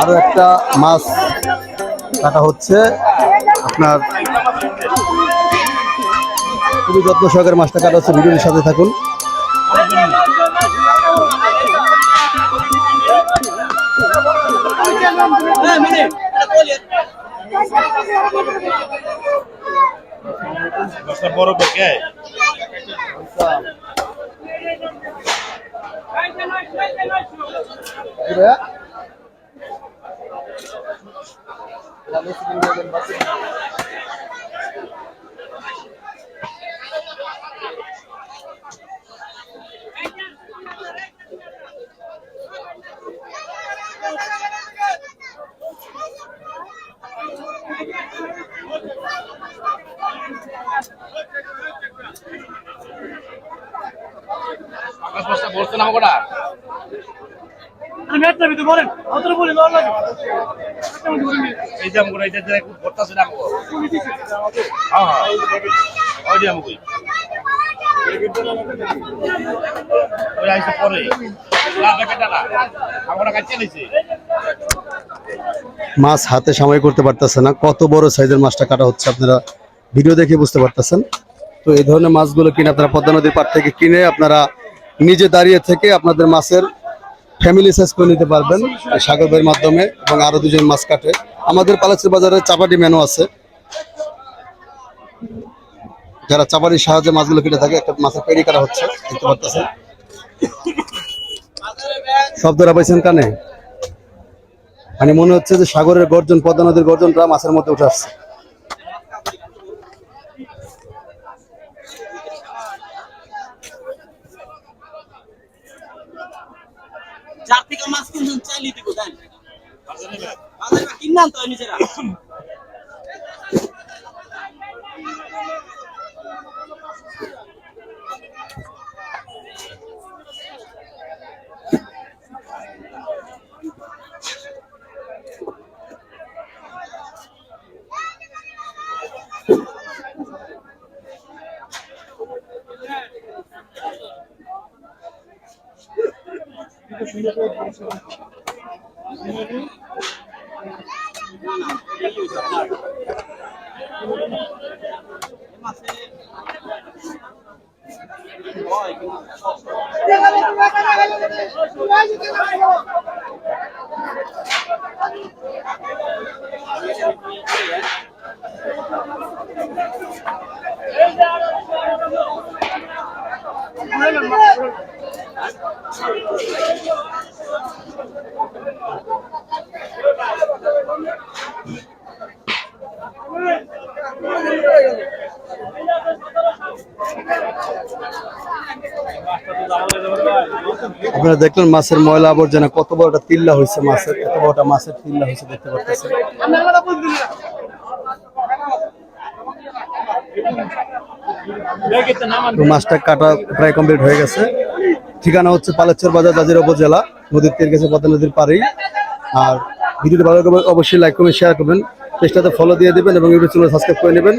আরো একটা মাছ কাটা হচ্ছে আপনার খুবই যত্ন সহকারে মাছটা কাটা হচ্ছে। ভিডিওর সাথে থাকুন। বড় বেকে বলছো না কোটা আমি একটা ভিডিও বলেন অতরে বলি না লাগে এই দাম করে এটা যে করতেছ না হ্যাঁ হ্যাঁ ওই দাম কই ওই আইছে পরে লাভ একটা না আমরা কাছে নিছি মাছ হাতে সময় করতে পারতেছে না, কত বড় সাইজের মাছটা কাটা হচ্ছে আপনারা ভিডিও দেখে বুঝতে পারতেছেন। তো এই ধরনের মাছগুলো কিনে আপনারা পদ্মা নদীর পাড় থেকে কিনে আপনারা নিজে দাঁড়িয়ে থেকে আপনাদের মাছের ফ্যামিলি সাইজ করে নিতে পারবেন সাগর ভাইয়ের মাধ্যমে। এবং আরো দুজন মাছ কাটে আমাদের পালাচি বাজারে চাপাটি মেনু আছে, যারা চাপাটির সাহায্যে মাছগুলো কেটে থাকে। একটা মাছের পেড়ি কাটা হচ্ছে দেখতে পারতেছেন। শব্দটা পাইছেন কানে, মানে মনে হচ্ছে যে সাগরের গর্জন, পদ্মা নদীর গর্জনটা মাছের মধ্যে উঠে আসছে। মাছ কিনছেন চাইলে দিব দেন বাজারে কিনলাম তো নিজেরা আপনারা দেখলেন মাছের ময়লা আবর্জনা, কত বড় একটা তিল্লা হয়েছে মাছের, এত বড়টা মাছের তিল্লা হয়েছে দেখতে পাচ্ছেন। মাছটা কাটা প্রায় কমপ্লিট হয়ে গেছে। ঠিকানা হচ্ছে পালেশ্বর বাজার, জাজিরা উপজেলা, নদীর তীর গেছে পদ্মা নদীর পাড়েই। আর ভিডিওটি ভালো লাগলে অবশ্যই লাইক করবেন, শেয়ার করবেন, পেজটাতে ফলো দিয়ে দেবেন এবং ইউটিউব চ্যানেল সাবস্ক্রাইব করে নেবেন।